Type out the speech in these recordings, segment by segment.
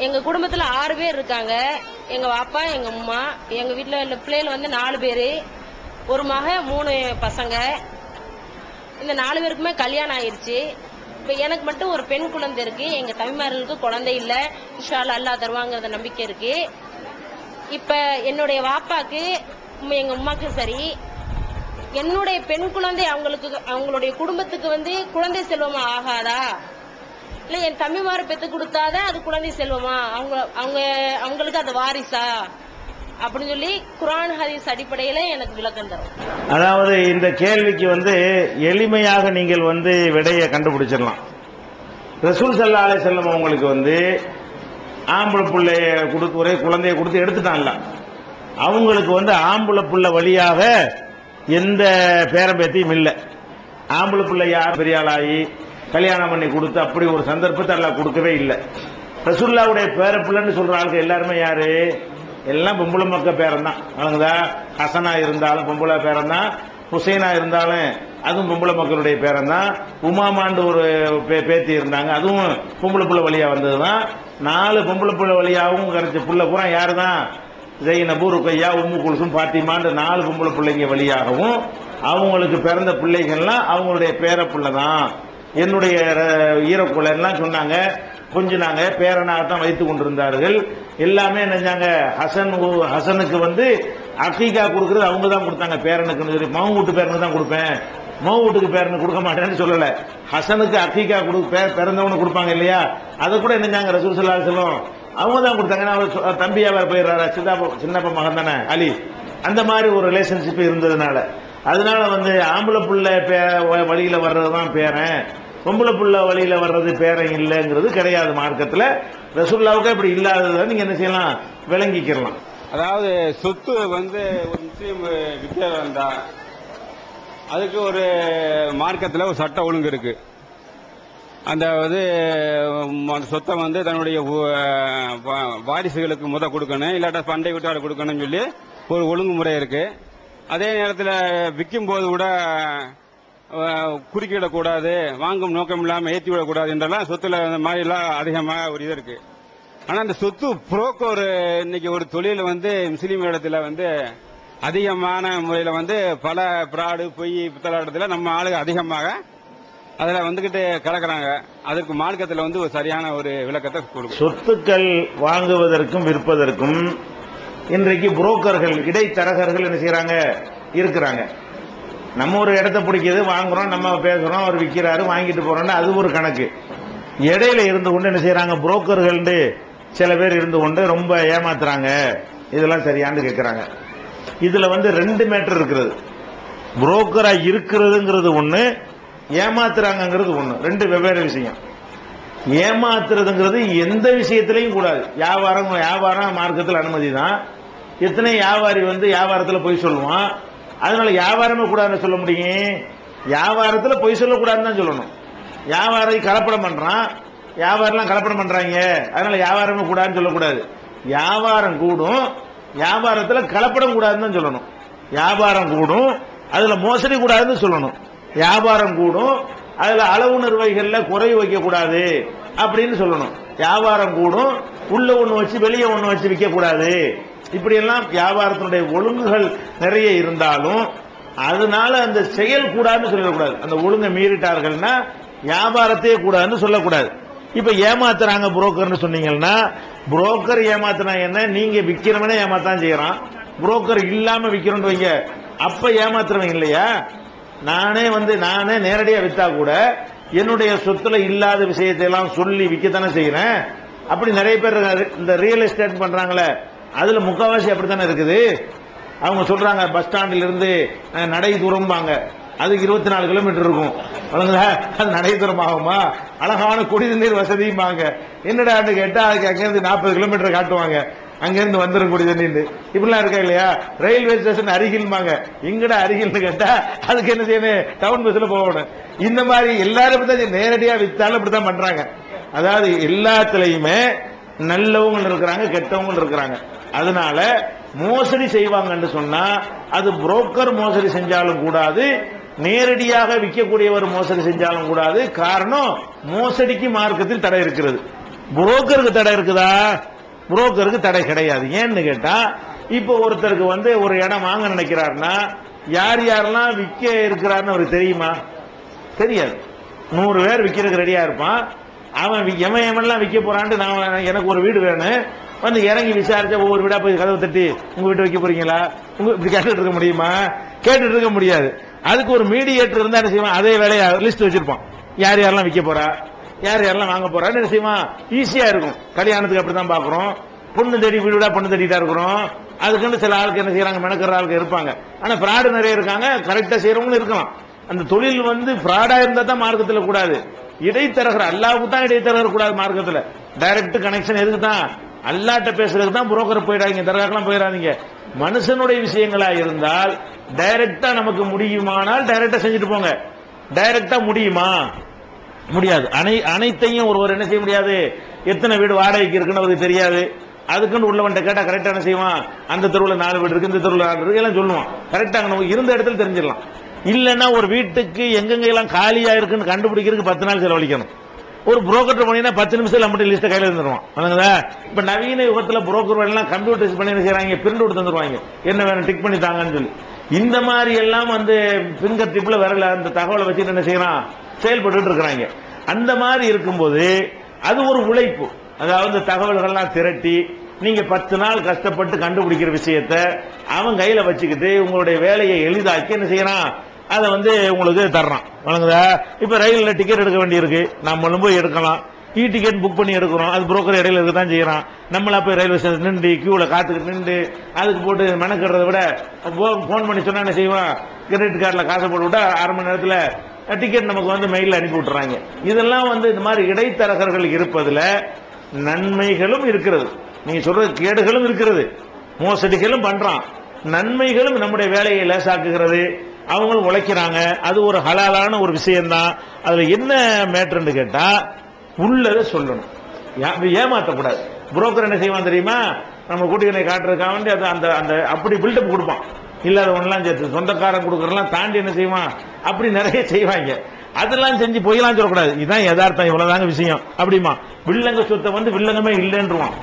எங்க குடும்பத்துல 6 பேர் இருக்காங்க. எங்க அப்பா, எங்க அம்மா, எங்க வீட்டுல உள்ள பிள்ளைகள் வந்து 4 பேரு, ஒரு மக, 3 பசங்க. இந்த 4 பேருக்குமே கல்யாணம் ஆயிருச்சு. இப்ப எனக்கு மட்டும் ஒரு பெண் குழந்தை இருக்கு. எங்க தம்பிமார்களுக்கு குழந்தை இல்ல. இன்ஷா அல்லாஹ் அல்லாஹ் தருவாங்கற நம்பிக்கை இருக்கு. இப்ப என்னுடைய வாப்பாக்கு, எங்க அம்மாக்கு சரி, என்னுடைய பெண் குழந்தை அவங்களுடைய குடும்பத்துக்கு வந்து குழந்தை செல்வமா ஆகாதா, இல்ல என் தம்பிமாரு பெத்து கொடுத்தாதான் அது குழந்தை செல்வமா, அவங்களுக்கு அது வாரிசா அப்படின்னு சொல்லி குர்ஆன் ஹதீஸ் அடிப்படையில எனக்கு விளக்கம் தரும். அதாவது இந்த கேள்விக்கு வந்து எளிமையாக நீங்கள் வந்து விடையை கண்டுபிடிச்சிடலாம். ரசூல் ஸல்லல்லாஹு அலைஹி வஸல்லம் அவங்களுக்கு வந்து ஆம்பளை பிள்ளைய கொடுத்து ஒரே குழந்தைய கொடுத்து எடுத்துட்டான்ல, அவங்களுக்கு வந்து ஆம்பளை பிள்ளை வழியாக எந்த பேரம்பேத்தியும் இல்லை. ஆம்பளை பிள்ளை யார் பெரிய ஆளாகி கல்யாணம் பண்ணி கொடுத்து அப்படி ஒரு சந்தர்ப்பத்தை அல்லாஹ் கொடுக்கவே இல்லை. ரசூலுல்லாஹ்வுடைய பேரப்பிள்ளைன்னு சொல்ற ஆளுக்கு எல்லாருமே யாரு? எல்லாம் பொம்பளை மக்க பேரன் தான். வழங்குதா? ஹசனா இருந்தாலும் பொம்பளை பேரன் தான், ஹுசைனா இருந்தாலும் அதுவும் பொம்பளை மக்களுடைய பேரன் தான், உமாமாண்டு ஒரு பேத்தி இருந்தாங்க, அதுவும் பொம்பளை புள்ள வழியா வந்ததுதான். 4 பொம்பளை புள்ள வழியாகவும் கிடைச்ச புள்ள பூரா யாரு தான்? ஜெயினபு, ருக்கையா, உம்மு குல்சும், பாத்திமாண்டு 4 பொம்பளை பிள்ளைங்க வழியாகவும் அவங்களுக்கு பிறந்த பிள்ளைகள்லாம் அவங்களுடைய பேர பிள்ளை தான். என்னுடைய ஈரக்குள்ள எல்லாம் சொன்னாங்க, கொஞ்சினாங்க, பேரனாகத்தான் வைத்துக் கொண்டிருந்தார்கள். எல்லாமே நினைச்சாங்க ஹசனுக்கு வந்து அக்கீகா கொடுக்கறது அவங்க தான் கொடுத்தாங்க. பேரனுக்கு சொல்லி மௌ வீட்டு பேரனுக்கு தான் கொடுப்பேன், மௌ வீட்டுக்கு பேரனுக்கு கொடுக்க மாட்டேன்னு சொல்லல. ஹசனுக்கு அக்கீகா பிறந்தவனு கொடுப்பாங்க இல்லையா, அதை கூட நினைச்சாங்க ரசூல் ஸல்லல்லாஹு அலைஹி வஸல்லம் அவங்க தான் கொடுத்தாங்க. தம்பியா வேற போயிடுறாரு, சின்னப்ப மகன் தானே அலி, அந்த மாதிரி ஒரு ரிலேஷன்ஷிப் இருந்ததுனால, அதனால வந்து ஆம்பளை பிள்ளை வழியில வர்றதுதான் பேரன், பொம்பளை புள்ள வழியில வர்றது பேரன் இல்லைங்கிறது கிடையாது மார்க்கத்துல. ரசூலுல்லாஹ்வுக்கு இப்படி இல்லாததை நீங்க என்ன செய்யலாம், விளங்கிக்கலாம். அதாவது சொத்து வந்து ஒரு முஸ்லீம் விற்க வந்தா அதுக்கு ஒரு மார்க்கத்தில் ஒரு சட்ட ஒழுங்கு இருக்கு. அந்த சொத்தை வந்து தன்னுடைய வாரிசுகளுக்கு முத கொடுக்கணும், இல்லாட்டா பண்டை வீட்டாளர் கொடுக்கணும்னு சொல்லி ஒரு ஒழுங்குமுறை இருக்கு. அதே நேரத்தில் விற்கும் போது கூட குறுக்கிடக்கூடாது, வாங்கும் நோக்கம் இல்லாமல் ஏற்றி விடக்கூடாது என்றெல்லாம் சொத்துல இந்த மாதிரிலாம் அதிகமாக ஒரு இது இருக்கு. ஆனால் இந்த சொத்து புரோக்கர் இன்னைக்கு ஒரு தொழில் வந்து முஸ்லீம் இடத்துல வந்து அதிகமான முறையில் வந்து பல பிராடு, பொய், பித்தலாட்டத்தில் நம்ம ஆளுங்க அதிகமாக அதில் வந்துகிட்டு கலக்கிறாங்க. அதற்கு மார்க்கத்தில் வந்து ஒரு சரியான ஒரு விளக்கத்தை கொடுக்கும். சொத்துக்கள் வாங்குவதற்கும் விற்பதற்கும் இன்றைக்கு புரோக்கர்கள், இடைத்தரகர்கள் என்ன செய்யறாங்க, இருக்கிறாங்க. நம்ம ஒரு இடத்தை பிடிக்கிறது, வாங்குறோம், நம்ம பேசுறோம், அவர் விற்கிறாரு, வாங்கிட்டு போறோம்னு அது ஒரு கணக்கு. இடையில இருந்து கொண்டு என்ன செய்யறாங்க, புரோக்கர்கள் சில பேர் இருந்து கொண்டு ரொம்ப ஏமாத்துறாங்க. இதெல்லாம் சரியான்னு கேட்கிறாங்க. இதுல வந்து 2 மேட்டர் இருக்கிறது. புரோக்கரா இருக்கிறதுங்கிறது ஒண்ணு, ஏமாத்துறாங்கிறது ஒண்ணு, 2 வெவ்வேறு விஷயம். ஏமாத்துறதுங்கிறது எந்த விஷயத்திலையும் கூடாது. வியாபாரம் மார்க்கத்தில் அனுமதி தான். எத்தனை வியாபாரி வந்து வியாபாரத்தில் பொய் சொல்லுவான், அதனால வியாபாரமே கூடாதுன்னு சொல்ல முடியும்? வியாபாரத்தில் பொய் சொல்லக்கூடாதுன்னு தான் சொல்லணும். வியாபாரி கலப்படம் பண்றான், வியாபாரம் கலப்படம் பண்றாங்க, அதனால வியாபாரமே கூடாதுன்னு சொல்லக்கூடாது. வியாபாரம் கூடும், வியாபாரத்தில் கலப்படம் கூடாதுன்னு தான் சொல்லணும். வியாபாரம் கூடும், அதுல மோசடி கூடாதுன்னு சொல்லணும். வியாபாரம் கூடும், அதுல அளவு நிர்வாகிகள்ல குறை வைக்க கூடாது அப்படின்னு சொல்லணும். வியாபாரம் கூடும், உள்ள ஒண்ணு வச்சு வெளியே ஒண்ணு வச்சு விற்க கூடாது. இப்படி எல்லாம் வியாபாரத்தினுடைய ஒழுங்குகள் நிறைய இருந்தாலும் அதனால அந்த செயல் கூடாதுன்னு சொல்லக்கூடாது. அந்த ஒழுங்கை மீறிட்டார்கள்னா வியாபாரத்தையே கூடாதுன்னு சொல்லக்கூடாது. இப்ப ஏமாத்துறாங்க புரோக்கர்னு சொன்னீங்கன்னா, புரோக்கர் ஏமாத்தினா என்ன, நீங்க விக்கிறவனே ஏமாத்தான் செய்யறான். புரோக்கர் இல்லாம விக்கிறோன்னு வைங்க, அப்ப ஏமாத்துறவங்க இல்லையா? நானே நேரடியா வித்தா கூட என்னுடைய சொத்துல இல்லாத விஷயத்தை எல்லாம் சொல்லி விற்கத்தானே செய்யறேன். அப்படி நிறைய பேர் இந்த ரியல் எஸ்டேட் பண்றாங்களே, அதுல முக்காவாசி அப்படித்தானே இருக்குது. அவங்க சொல்றாங்க பஸ் ஸ்டாண்டில் இருந்து நடை தூரம்பாங்க, அதுக்கு 24 கிலோமீட்டர் இருக்கும். அது நடை தூரம் ஆகுமா? அழகான குடிநீர் வசதியும்பாங்க. என்னடான்னு கேட்டா அதுக்கு அங்கிருந்து 40 கிலோமீட்டர் காட்டுவாங்க, அங்கிருந்து வந்துடும் குடி தண்ணி. இப்படிலாம் இருக்கா இல்லையா? ரயில்வே ஸ்டேஷன் அருகில்பாங்க, எங்கடா அருகில்னு கேட்டா அதுக்கு என்ன செய்யணும், டவுன் பஸ்ல போகணும். இந்த மாதிரி எல்லாரும் நேரடியா வித்தாலும் இப்படித்தான் பண்றாங்க. அதாவது எல்லாத்துலயுமே நல்லவங்க இருக்கிறாங்க, கெட்டவங்க இருக்கிறாங்க. அதனால மோசடி செய்வாங்கன்னு சொன்னா அது புரோக்கர் மோசடி செஞ்சாலும் கூடாது, நேரடியாக விற்கக்கூடியவர் மோசடி செஞ்சாலும் கூடாது. காரணம், மோசடிக்கு மார்க்கத்தில் தடை இருக்கிறது. புரோக்கருக்கு தடை இருக்குதா? புரோக்கருக்கு தடை கிடையாது. ஏன்னு கேட்டா, இப்ப ஒருத்தருக்கு வந்து ஒரு இடம் வாங்க நினைக்கிறாருன்னா யார் யாரெல்லாம் விற்க இருக்கிறாருன்னு அவருக்கு தெரியுமா? தெரியாது. 100 பேர் விற்கிறதுக்கு ரெடியா இருப்பான். அவன் எவன்லாம் விற்க போறான்ட்டு நான் எனக்கு ஒரு வீடு வேணும் வந்து இறங்கி விசாரிச்சா ஒவ்வொரு வீடா போய் கதவை தட்டி உங்க வீட்டை வைக்க போறீங்களா இப்படி கேட்டுட்டு இருக்க முடியுமா? கேட்டுட்டு இருக்க முடியாது. அதுக்கு ஒரு மீடியேட்டர் இருந்தா என்ன செய்வான்? அதே வேலையை லிஸ்ட் வச்சிருப்பான். யார் யாரெல்லாம் விற்க போறா, யார் யாரெல்லாம் வாங்க போறான்னு என்ன செய்வான்? ஈஸியா இருக்கும். கல்யாணத்துக்கு அப்படிதான் பாக்குறோம். பொண்ணு தேடி வீடு வீடா பொண்ணு தேடிட்டா இருக்கிறோம். அதுக்குன்னு சில ஆளுக்கு என்ன செய்யறாங்க? மெனக்கிற ஆளுக்கு இருப்பாங்க. ஆனா பிராடு நிறைய இருக்காங்க. கரெக்டா செய்யறவங்களும் இருக்கலாம். அந்த தொழில் வந்து பிராடா இருந்தா தான் மார்க்கத்தில் கூடாது. இடைத்தரகர் அல்லாவுக்கு தான் இடைத்தரகர் கூடாது மார்க்கத்தில். டைரக்ட் கனெக்ஷன் எதுக்கு தான்? அல்லாட்ட பேசுறதுக்கு தான் புரோக்கர் போயிடாதீங்க, தரகாக்கெல்லாம் போயிடாதீங்க. மனுஷனுடைய விஷயங்களா இருந்தால் டைரக்டா நமக்கு முடியுமானால் டைரக்டா செஞ்சுட்டு போங்க. டைரக்டா முடியுமா? முடியாது. அனைத்தையும் ஒருவர் என்ன செய்ய முடியாது. எத்தனை வீடு வாடகைக்கு இருக்குன்னு அவருக்கு தெரியாது. அதுக்குன்னு உள்ளவன்ட்ட கேட்டா கரெக்டா என்ன செய்வான்? அந்த தெருவில் 4 வீடு இருக்கு, இந்த தெருவில் 4 இருக்கு எல்லாம் சொல்லுவான். கரெக்டா நமக்கு இருந்த இடத்துல தெரிஞ்சிடலாம். இல்லன்னா ஒரு வீட்டுக்கு எங்கெங்க எல்லாம் காலியா இருக்குன்னு கண்டுபிடிக்கிறதுக்கு 10 நாள் செலவழிக்கணும். ஒரு புரோக்கர் போனீங்கன்னா 10 நிமிஷத்துல மட்டும் லிஸ்ட் கையில இருந்துருவான். இப்ப நவீன யுகத்துல புரோக்கர் எல்லாம் கம்ப்யூட்டர்ஸ் பண்ணி என்ன செய்யறாங்க? பிரிண்ட் அவுட் தந்துருவாங்க. என்ன வேணும் டிக் பண்ணி தாங்கன்னு சொல்லி. இந்த மாதிரி எல்லாம் வந்து பிங்கர் டிப்ல வரல அந்த தகவலை வச்சு என்ன செய்யறான்? செயல்பட்டு இருக்கிறாங்க. அந்த மாதிரி இருக்கும்போது அது ஒரு உழைப்பு. அதாவது தகவல்கள்லாம் திரட்டி நீங்க 10 நாள் கஷ்டப்பட்டு கண்டுபிடிக்கிற விஷயத்த அவன் கையில வச்சுக்கிட்டு உங்களுடைய வேலையை எளிதாக்கி என்ன செய்யறான்? அதை வந்து உங்களுக்கு தர்றான். வழங்குதா? இப்ப ரயில்ல டிக்கெட் எடுக்க வேண்டியிருக்கு, நம்மளும் போய் எடுக்கலாம். டிக்கெட் புக் பண்ணி எடுக்கிறோம். அது புரோக்கர் இடையில இருக்கதான் செய்யறான். நம்மளா போய் ரயில்வே ஸ்டேஷன் நின்று கியூல காத்துக்கிட்டு நின்று அதுக்கு போட்டு மெனக்கிறத விட போன் பண்ணி சொன்னா என்ன செய்வான்? கிரெடிட் கார்டுல காசை போட்டு விட்டா 1/2 மணி நேரத்துல டிக்கெட் நமக்கு வந்து மெயில அனுப்பி விட்டுறாங்க. இதெல்லாம் வந்து இந்த மாதிரி இடைத்தரகர்கள் இருப்பதுல நன்மைகளும் இருக்கிறது. நீங்க சொல்றது கேடுகளும் இருக்கிறது. மோசடிகளும் பண்றான். நன்மைகளும் நம்முடைய வேலையை லேசாக்குகிறது. அவங்களும் உழைக்கிறாங்க. அது ஒரு ஹலாலான ஒரு விஷயம்தான். அதுல என்ன மேட்டர்னு கேட்டா உள்ளதை சொல்லணும். ஏமாத்தக்கூடாது. புரோக்கர் என்ன செய்வான் தெரியுமா? நம்ம கூட்டிகளை காட்டுறதுக்காக வேண்டி அந்த அந்த அப்படி பில்டப் கொடுப்பான். இல்லாத ஒன்னெல்லாம் சேர்த்து சொந்தக்காரன் கொடுக்கறதெல்லாம் தாண்டி என்ன செய்வான்? அப்படி நிறைய செய்வாங்க. அதெல்லாம் செஞ்சு பொய்யெல்லாம் சொல்லக்கூடாது. இதுதான் யதார்த்தம், இவ்வளவுதாங்க விஷயம் அப்படிமா. வில்லங்க சொத்தை வந்து வில்லங்கமே இல்லைன்றுவான்.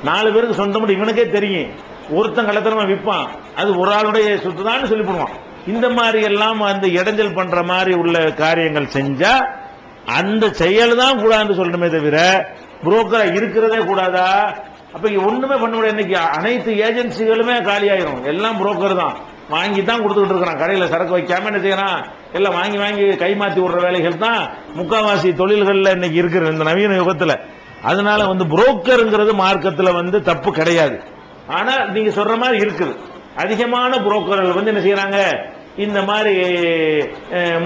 4 பேருக்கு சொந்தம் இவனுக்கே தெரியும். ஒருத்தன் கள்ளத்தனமா விற்பான். அது ஒரு ஆளுடைய சொத்து தான் சொல்லிவிடுவான். இந்த மாதிரி எல்லாம் அந்த இடைஞ்சல் பண்ற மாதிரி உள்ள காரியங்கள் செஞ்சா அந்த செயல் தான் கூடாதுன்னு சொல்லணுமே தவிர புரோக்கரா இருக்கிறதே கூடாதா? அப்ப ஒண்ணுமே பண்ண முடியாது. இன்னைக்கு அனைத்து ஏஜென்சிகளுமே காலியாயிரும். எல்லாம் புரோக்கர் தான் வாங்கி தான் கொடுத்துட்டு இருக்கிறான். கடையில சரக்கு வைக்காம என்ன செய்யறான்? எல்லாம் வாங்கி வாங்கி கைமாத்தி விடுற வேலைகள் தான் முக்காவாசி தொழில்கள்ல இன்னைக்கு இருக்கிற இந்த நவீன யுகத்துல. அதனால வந்து புரோக்கருங்கிறது மார்க்கத்துல வந்து தப்பு கிடையாது. ஆனா நீங்க சொல்ற மாதிரி இருக்குது. அதிகமான புரோக்கர்கள் வந்து என்ன செய்யறாங்க? இந்த மாதிரி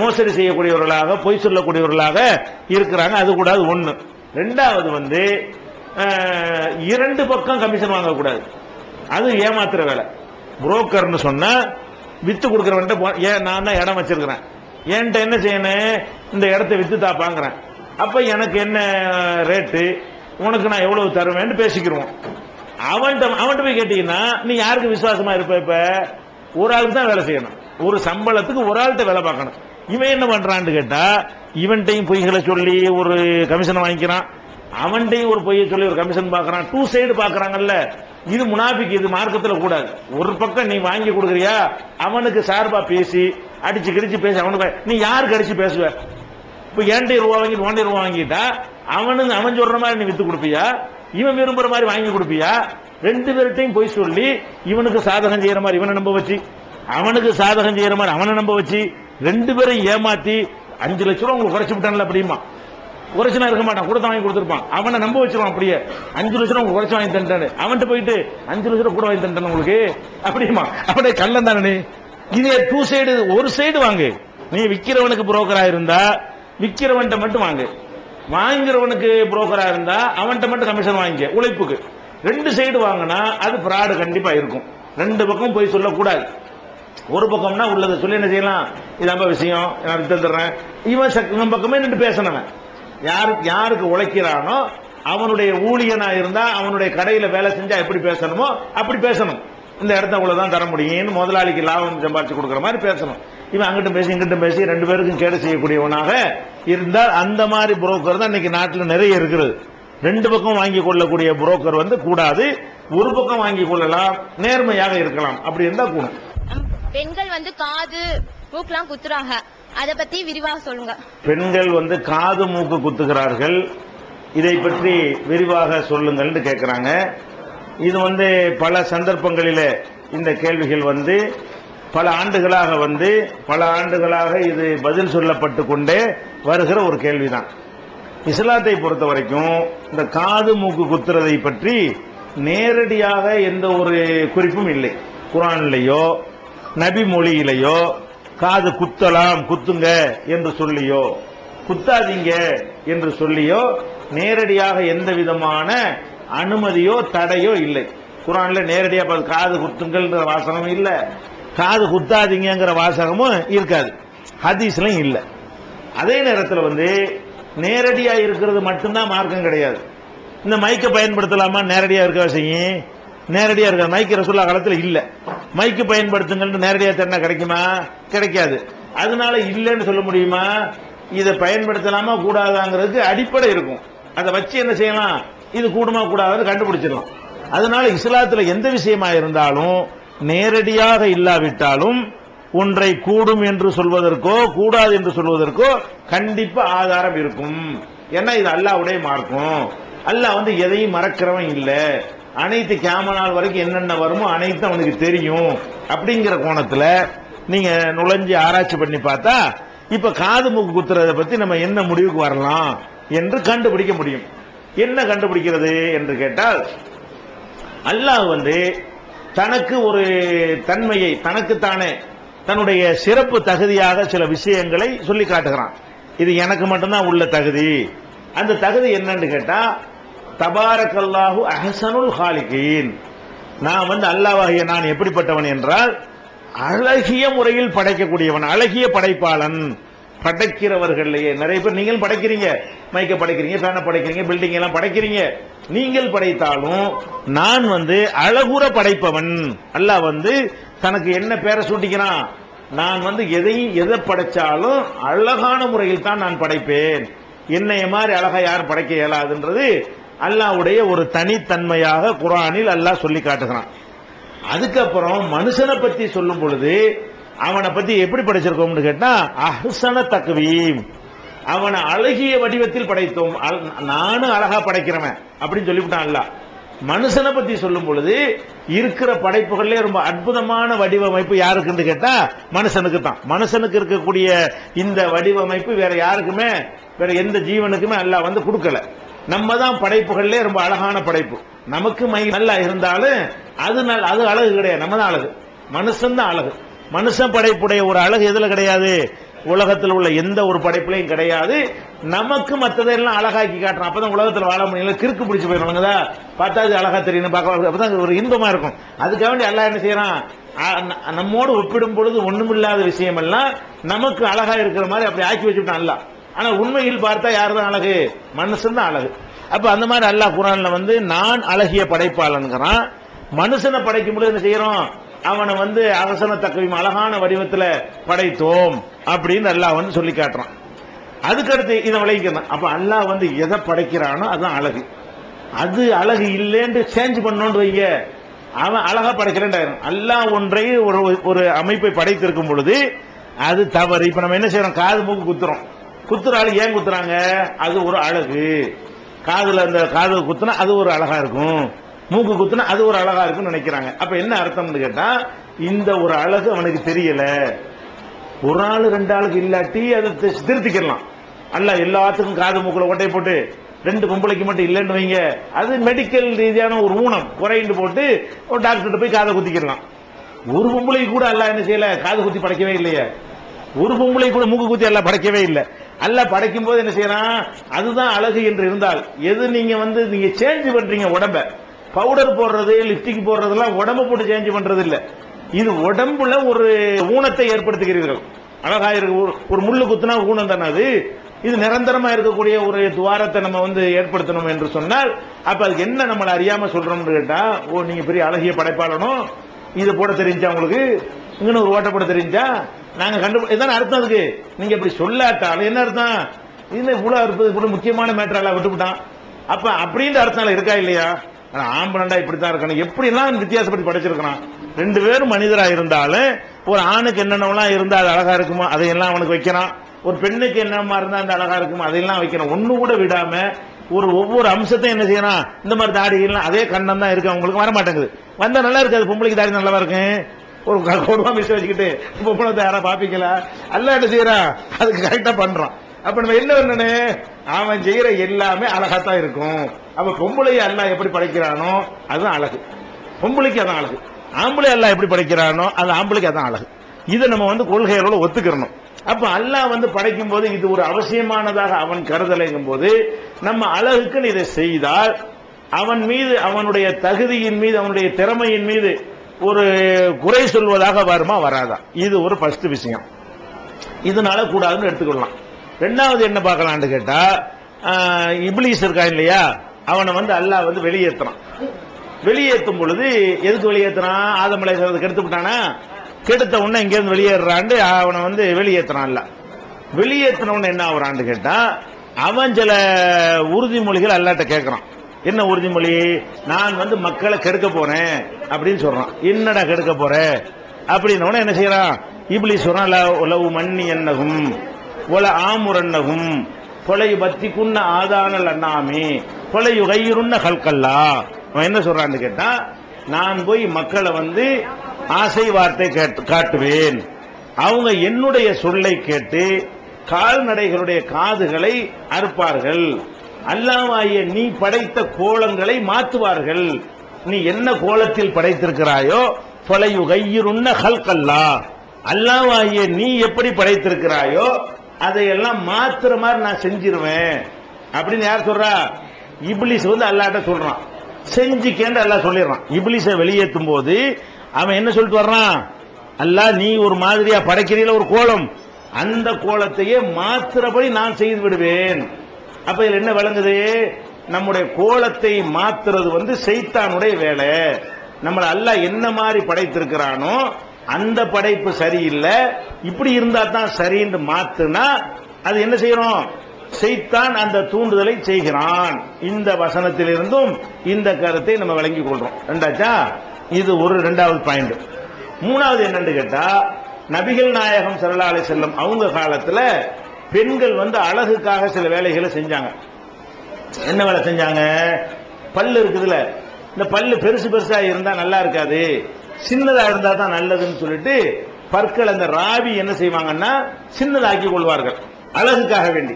மோசடி செய்யக்கூடியவர்களாக பொய் சொல்லக்கூடியவர்களாக இருக்கிறாங்க. அது கூடாது. ஒண்ணு. ரெண்டாவது வந்து 2 பக்கம் கமிஷன் வாங்கக்கூடாது. அது ஏமாத்துற வேலை. புரோக்கர்னு சொன்னா வித்து கொடுக்கறவன்ட்ட நான் தான் இடம் வச்சிருக்கிறேன், என்கிட்ட என்ன செய்யணும்? இந்த இடத்தை வித்து தாப்பாங்கிறேன். அப்ப எனக்கு என்ன ரேட்டு, உனக்கு நான் எவ்வளவு தருவேன்னு பேசிக்கிறோம். அவன்கிட்ட போய் கேட்டீங்கன்னா நீ யாருக்கு விசுவாசமா இருப்ப? இப்ப ஒரு ஆளுக்கு தான் வேலை செய்யணும். ஒரு சம்பளத்துக்கு ஒரு ஆள்கிட்ட வேலை பார்க்கணும். இவன் என்ன பண்றான்னு கேட்டா இவன்ட்டையும் பொய்களை சொல்லி ஒரு கமிஷன் வாங்கிக்கிறான், அவன்கிட்டையும் ஒரு பொய்யை சொல்லி ஒரு கமிஷன் பார்க்கறான். 2 சைடு பார்க்கறாங்கல்ல. இது முனாபிக்கு. இது மார்க்கத்தில் கூடாது. ஒரு பக்கம் நீ வாங்கி கொடுக்குறியா, அவனுக்கு சார்பா பேசி அடிச்சு கிடிச்சு பேசி அவனுக்கு நீ யாருக்கு அடிச்சு பேசுவ? இப்ப ₹2 வாங்கிட்டு ₹1 வாங்கிட்டா அவன் சொல்ற மாதிரி நீ வித்து கொடுப்பியா? இவன் விரும்புற மாதிரி வாங்கி கொடுப்பியா? 2 பேர்கிட்டையும் போய் சொல்லி இவனுக்கு சாதகம் செய்யற மாதிரி இவனை நம்ப வச்சு, அவனுக்கு சாதகம் செய்யற மாதிரி அவனை நம்ப வச்சு 2 பேரையும் ஏமாத்தி 5 லட்சம் ரூபாய் உங்களுக்கு குறைச்சு விட்டான்ல. அப்படிமா குறைச்சுனா இருக்க மாட்டான், கூட வாங்கி கொடுத்துருப்பான். அவனை நம்ப வச்சிருவான். அப்படியே 5 லட்சம் ரூபாய் குறைச்சு வாங்கி தண்டானு அவன்கிட்ட போயிட்டு 5 லட்சம் ரூபாய் கூட வாங்கி தண்டான உங்களுக்கு அப்படிமா. அப்படியே கள்ளம் தானே. இதே 2 சைடு. ஒரு சைடு வாங்கு. நீ விக்கிறவனுக்கு புரோக்கரா இருந்தா விக்கிறவன்ட்ட மட்டும் வாங்கு, வாங்குறவனுக்கு புரோக்கரா இருந்தா அவன்கிட்ட மட்டும் கமிஷன் வாங்கிக்க உழைப்புக்கு. 2 சைடு வாங்கினா அது பிராடு கண்டிப்பா இருக்கும். 2 பக்கம் போய் சொல்லக்கூடாது. ஒரு பக்கம்னா உள்ளதை சொல்லி என்ன செய்யலாம்? இதான் விஷயம், நான் தந்துடுறேன். இவன் பக்கமே நின்று பேசணும். யாருக்கு உழைக்கிறானோ அவனுடைய ஊழியனா இருந்தா அவனுடைய கடையில வேலை செஞ்சா எப்படி பேசணுமோ அப்படி பேசணும். இந்த இடத்த அவ்வளவுதான் தர முடியும்னு முதலாளிக்கு லாபம் சம்பாதிச்சு கொடுக்குற மாதிரி பேசணும். இவன் அங்கிட்டும் பேசி இங்கிட்டும் பேசி 2 பேருக்கும் கேடு செய்யக்கூடியவனாக இருந்தால் அந்த மாதிரி புரோக்கர் தான் இன்னைக்கு நாட்டில் நிறைய இருக்கிறது. ரெண்டு பக்கம் வாங்கி கொள்ளக்கூடிய புரோக்கர் வந்து கூடாது. ஒரு பக்கம் வாங்கி கொள்ளலாம், நேர்மையாக இருக்கலாம். அப்படி இருந்தா கூடும். பெண்கள் வந்து காது மூக்கெல்லாம் குத்துறாங்க, அத பத்தி விரிவாக சொல்லுங்க. பெண்கள் வந்து காது மூக்கு குத்துகிறார்கள், இதை பற்றி விரிவாக சொல்லுங்கள் கேட்கிறாங்க. இது வந்து பல சந்தர்ப்பங்களிலே இந்த கேள்விகள் வந்து பல ஆண்டுகளாக இது பதில் சொல்லப்பட்டு கொண்டே வருகிற ஒரு கேள்விதான். இஸ்லாத்தை பொறுத்த வரைக்கும் இந்த காது மூக்கு குத்துறதை பற்றி நேரடியாக எந்த ஒரு குறிப்பும் இல்லை. குர்ஆனிலேயோ நபி மொழியிலேயோ காது குத்தலாம், குத்துங்க என்று சொல்லியோ குத்தாதீங்க என்று சொல்லியோ நேரடியாக எந்த விதமான அனுமதியோ தடையோ இல்லை. குர்ஆன்ல நேரடியாக காது குத்துங்கள்ன்ற வாசகமும் இல்லை, காது குத்தாதீங்கிற வாசகமும் இருக்காது, ஹதீஸ்லயும் இல்லை. அதே நேரத்தில் வந்து நேரடியா இருக்கிறது மட்டும்தான் மார்க்கம் கிடையாது. இந்த மைக்கை பயன்படுத்தலாமா? நேரடியா இருக்க செய்யும், நேரடியா இருக்க மைக்கு ரசூலுல்லாஹ் காலத்துல இல்ல. மைக்கு பயன்படுத்துங்கள் நேரடியா தண்ணா கிடைக்குமா? கிடைக்காது. அதனால இல்லைன்னு சொல்ல முடியுமா? இதை பயன்படுத்தலாமா கூடாதாங்கிறதுக்கு அடிப்படை இருக்கும். அதை வச்சு என்ன செய்யலாம், இது கூடுமா கூடாதுன்னு கண்டுபிடிச்சிடலாம். அதனால இஸ்லாத்துல எந்த விஷயமா இருந்தாலும் நேரடியாக இல்லாவிட்டாலும் ஒன்றை கூடும் என்று சொல்வதற்கோ கூடாது என்று சொல்வதற்கோ கண்டிப்பா ஆதாரம் இருக்கும். ஏன்னா இது அல்லாஹ்வுடைய மார்க்கம். அல்லாஹ் வந்து எதையும் மறக்கிறவன் இல்ல, அனைத்து கியாமத் நாள் வரைக்கும் என்னென்ன வருமோ அனைத்தும் அவனுக்கு தெரியும். அப்படிங்கிற கோணத்துல நீங்க நுழைஞ்சு ஆராய்ச்சி பண்ணி பார்த்தா இப்ப காது மூக்கு குத்துறதை பத்தி நம்ம என்ன முடிவுக்கு வரலாம் என்று கண்டுபிடிக்க முடியும். என்ன கண்டுபிடிக்கிறது என்று கேட்டால், அல்லாஹ் வந்து தனக்கு ஒரு தன்மையை தனக்குத்தானே தன்னுடைய சிறப்பு தகுதியாக சில விஷயங்களை சொல்லி காட்டுகிறான். இது எனக்கு மட்டும்தான் உள்ள தகுதி. அந்த தகுதி என்னன்னு கேட்டா, தபாரக்கல்லாஹு அஹ்ஸனுல் ஹாலிகீன். நான் வந்து அல்லாஹ்வாகிய நான் எப்படிப்பட்டவன் என்றால் அழகிய முறையில் படைக்கக்கூடியவன், அழகிய படைப்பாளன். படைக்கிறவர்களையே நிறைய பேர் நீங்கள் படைக்கிறீங்க, மைக்க படைக்கிறீங்க, ஃபேனை படைக்கிறீங்க, பில்டிங் எல்லாம் படைக்கிறீங்க. நீங்கள் படைத்தாலும் நான் வந்து அழகுற படைப்பவன். அல்லாஹ் வந்து தனக்கு என்ன பேரை சூட்டிக்கிறான், நான் வந்து எதை படைச்சாலும் அழகான முறையில் தான் நான் படைப்பேன். என்னைய மாதிரி அழகா யாரும் படைக்க இயலாதுன்றது அல்லாஹ்வுடைய ஒரு தனித்தன்மையாக குர்ஆனில் அல்லாஹ் சொல்லி காட்டுகிறான். அதுக்கப்புறம் மனுஷனை பத்தி சொல்லும் பொழுது அவனை பத்தி எப்படி படைச்சிருக்கோம்னு கேட்டா, அஹ்ஸன தக்வீம், அவனை அழகிய வடிவத்தில் படைத்தோம். நானும் அழகா படைக்கிறவன் அப்படின்னு சொல்லிவிட்டான் அல்லாஹ். மனுஷனை பத்தி சொல்லும் பொழுது இருக்கிற படைப்புகள்ல ரொம்ப அற்புதமான வடிவமைப்பு யாருக்குன்னு கேட்டா மனுஷனுக்கு தான். மனுஷனுக்கு இருக்கக்கூடிய இந்த வடிவமைப்பு வேற யாருக்குமே, வேற எந்த ஜீவனுக்குமே அல்லாஹ் வந்து கொடுக்கல. நம்ம தான் படைப்புகள்ல ரொம்ப அழகான படைப்பு. நமக்கு மை நல்லா இருந்தாலும் அது அழகு கிடையாது, நம்ம தான் அழகு. மனுஷன் தான் அழகு. மனுஷன் படைப்புடைய ஒரு அழகு எதுல கிடையாது, உலகத்தில் உள்ள எந்த ஒரு படைப்புலையும் கிடையாது. நமக்கு மற்றதெல்லாம் அழகாக்கி காட்டுறோம். அப்பதான் உலகத்தில் வாழ முடியல, கிறுக்கு பிடிச்சு போயிடுவாங்க. பார்த்தா அது அழகா தெரியும், அப்பதான் ஒரு இன்பமா இருக்கும். அதுக்காக வேண்டி அல்லாஹ் என்ன செய்யறான், நம்மோடு ஒப்பிடும் பொழுது ஒண்ணுமில்லாத விஷயம் எல்லாம் நமக்கு அழகா இருக்கிற மாதிரி அப்படி ஆக்கி வச்சுட்டான் அல்லாஹ். ஆனா உண்மையில் பார்த்தா யாரு தான் அழகு, மனுஷன் தான் அழகு. அப்ப அந்த மாதிரி அல்லாஹ் குர்ஆன்ல வந்து நான் அழகிய படைப்பாளன்கிறான். மனுஷனை படைக்கும் பொழுது என்ன செய்யறோம், அவனை வந்து அஹ்ஸன தக்வீம் அழகான வடிவத்தில் படைத்தோம் அப்படின்னு அல்லாஹ் வந்து சொல்லி காட்டுறான். அதுக்கடுத்து இதை விளைவிக்கணும். அப்ப அல்லாஹ் வந்து எதை படைக்கிறானோ அதுதான் அழகு. அது அழகு இல்லைன்னு சேஞ்ச் பண்ணோன்னு வைங்க, அவன் அழகா படைக்கிறேன். அல்லாஹ் ஒன்றை ஒரு அமைப்பை படைத்திருக்கும் பொழுது அது தவறு. இப்ப நம்ம என்ன செய்யறோம், காது மூக்கு குத்துறோம். குத்துற ஆளு ஏன் குத்துறாங்க, அது ஒரு அழகு. காதுல அந்த காது குத்துனா அது ஒரு அழகா இருக்கும், மூக்கு குத்துனா அது ஒரு அழகா இருக்குன்னு நினைக்கிறாங்க. அப்ப என்ன அர்த்தம்னு கேட்டா, இந்த ஒரு அழகு அவனுக்கு தெரியல. ஒரு ஆளு ரெண்டு ஆளுக்கு இல்லாட்டி அதை திருத்திக்கலாம். அல்ல எல்லாத்துக்கும் காது மூக்குல ஓட்டை போட்டு ரெண்டு பொம்பளைக்கு மட்டும் இல்லைன்னு வைங்க, அது மெடிக்கல் ரீதியான ஒரு ஊனம் குறைந்து போட்டு ஒரு டாக்டர் போய் காதை குத்திக்கலாம். ஒரு பொம்பளைக்கு கூட அல்ல என்ன செய்யல, காது குத்தி படைக்கவே இல்லையே. ஒரு பொம்பளை கூட மூக்கு குத்தி எல்லாம் படைக்கவே இல்லை. அல்ல படைக்கும் போது என்ன செய்யறான், அதுதான் அழகு என்று இருந்தால், எது நீங்க வந்து நீங்க சேஞ்ச் பண்றீங்க உடம்ப, பவுடர் போடுறது லிப்டிக் போடுறதெல்லாம் உடம்ப போட்டு சேஞ்ச் பண்றது இல்ல, இது உடம்புல ஒரு ஊனத்தை ஏற்படுத்துகிறீர்கள். அழகா இருக்கு, ஒரு முள்ளு குத்துனா ஊனம் தானே அது. இது நிரந்தரமா இருக்கக்கூடிய ஒரு துவாரத்தை நம்ம வந்து ஏற்படுத்தணும் என்று சொன்னால், அப்ப அதுக்கு என்ன நம்மளை அறியாம சொல்றோம்னு கேட்டா, ஓ நீங்க பெரிய அழகிய படைப்பாளனும், இது போட தெரிஞ்சா உங்களுக்கு, இங்கன்னு ஒரு ஓட்ட போட தெரிஞ்சா நாங்க கண்டுபிடி அர்த்தம். அதுக்கு நீங்க இப்படி சொல்லாட்டாலும் என்ன அர்த்தம், இது இவ்வளவு முக்கியமான மேட்டர் எல்லாம் விட்டுவிட்டான். அப்ப அப்படின்ற அர்த்தம் இருக்கா இல்லையா? ஆம்பளண்டா இப்படித்தான் இருக்கணும், எப்படிலாம் வித்தியாசப்படி படைச்சிருக்கிறான். ரெண்டு பேரும் மனிதரா இருந்தாலும் ஒரு ஆணுக்கு என்னென்னலாம் இருந்தா அது அழகா இருக்குமோ அதையெல்லாம் அவனுக்கு வைக்கிறான், ஒரு பெண்ணுக்கு என்னமா இருந்தா அந்த அழகா இருக்குமோ அதையெல்லாம் வைக்கிறான். ஒண்ணு கூட விடாம ஒவ்வொரு அம்சத்தையும் என்ன செய்யறான், இந்த மாதிரி தாடிகள்லாம் அதே கண்ணம் தான் இருக்கு, அவங்களுக்கு வர மாட்டேங்குது. வந்தா நல்லா இருக்காது, பொம்பளைக்கு தாடி நல்லா இருக்கும். ஒரு கொடுவா மிஸ் வச்சுக்கிட்டு பொம்பளை யாரா பாப்பீங்களா? அல்ல என்ன செய்யறான், அதுக்கு கரெக்டா பண்றான். அப்ப நம்ம என்ன பண்ணணும், அவன் செய்யற எல்லாமே அழகாத்தான் இருக்கும். அப்ப பொம்பளை அல்லாஹ் எப்படி படைக்கிறானோ அதுதான் அழகு, பொம்பளைக்கு அதான் அழகு. ஆம்பளை அல்லாஹ் எப்படி படைக்கிறானோ அது ஆம்பளைக்கு அதான் அழகு. இதை நம்ம கொள்கைகளோட ஒத்துக்கிறணும். அப்ப அல்லாஹ் படைக்கும் போது இது ஒரு அவசியமானதாக அவன் கருதலைங்கும் போது நம்ம அழகுக்கு இதை செய்தால் அவன் மீது, அவனுடைய தகுதியின் மீது, அவனுடைய திறமையின் மீது ஒரு குறை சொல்வதாக வருமா வராதா? இது ஒரு ஃபர்ஸ்ட் விஷயம். இதனால கூடாதுன்னு எடுத்துக்கொள்ளலாம். ரெண்டாவது என்ன பார்க்கலான்னு கேட்டா, இப்லீஸ் இருக்கான் இல்லையா, அவனை அல்லாஹ் வெளியேற்றுறான். வெளியேற்றும் பொழுது எதுக்கு வெளியேற்றுறான்? ஆதம் அலைஹிஸ்ஸலாத்தை கெடுத்து விட்டானா, கெடுத்த உடனே இங்கிருந்து வெளியேறாண்டு அவனை வெளியேற்றுறான். இல்ல வெளியேற்றின உடனே என்ன ஆகுறான்னு கேட்டா, அவன் சில உறுதிமொழிகள் அல்லாஹ்ட்ட கேட்கறான். என்ன உறுதிமொழி? நான் மக்களை கெடுக்க போறேன் அப்படின்னு சொல்றான். என்னடா கெடுக்க போற அப்படின்னு என்ன செய்யறான்? இப்லீஸ் சொல்றான், லவ் மன்னி என்னகும் ஒல ஆமுரன்னகும் கொலை பத்திக்குன்ன ஆதானல் அண்ணாமே கொலை யுகையிருன்ன கல்கல்லா. அவன் என்ன சொல்றான்னு கேட்டா, நான் போய் மக்களை ஆசை வார்த்தை காட்டுவேன், அவங்க என்னுடைய சொல்லை கேட்டு கால்நடைகளுடைய காதுகளை அறுப்பார்கள், அல்லாஹ்வாகிய நீ படைத்த கோலங்களை மாற்றுவார்கள், நீ என்ன கோலத்தில் படைத்திருக்கிறாயோ ஃபலயுகையிருன்ன கல்கல்லா, அல்லாஹ்வாகிய நீ எப்படி படைத்திருக்கிறாயோ அதையெல்லாம் மாத்துற மாதிரி நான் செஞ்சிருவேன் அப்படின்னு யார் சொல்றா? இப்லீஸ் அல்லாஹ்ட்ட சொல்றான். செஞ்சுக்கேன்னு அல்லாஹ் சொல்லிடுறான். இப்லீஸை வெளியேற்றும் போது அவன் என்ன சொல்லிட்டு வர்றான்? அல்லாஹ் நீ ஒரு மாதிரியா படைக்கிறீல ஒரு கோலம், அந்த கோலத்தையே மாத்திரபடி நான் செய்து விடுவேன். அப்ப இதுல என்ன விளங்குது? நம்முடைய கோலத்தை மாத்துறது சைத்தானுடைய வேலை. நம்மள அல்லாஹ் என்ன மாதிரி படைத்திருக்கிறானோ அந்த படைப்பு சரியில்லை, இப்படி இருந்தா தான் சரின்னு மாத்துனா அது என்ன செய்யறோம்? சைத்தான் அந்த தூண்டுதலை செய்கிறான். இந்த வசனத்திலிருந்தும் இந்த கருத்தை நம்ம விளங்கிக் கொள்றோம். ரெண்டாச்சா, இது ஒரு ரெண்டாவது பாயிண்ட். மூணாவது என்னன்னு கேட்டா, நபிகள் நாயகம் ஸல்லல்லாஹு அலைஹி வஸல்லம் அவங்க காலத்துல பெண்கள் அழகுக்காக சில வேலைகளை செஞ்சாங்க. என்ன வேலை செஞ்சாங்க? பல்லு இருக்குதுல, இந்த பல்லு பெருசு பெருசா இருந்தா நல்லா இருக்காது, சின்னதா இருந்தா தான் நல்லதுன்னு சொல்லிட்டு பற்கள் அந்த ராவி என்ன செய்வாங்கன்னா சின்னதாக்கி கொள்வார்கள் அழகுக்காக வேண்டி.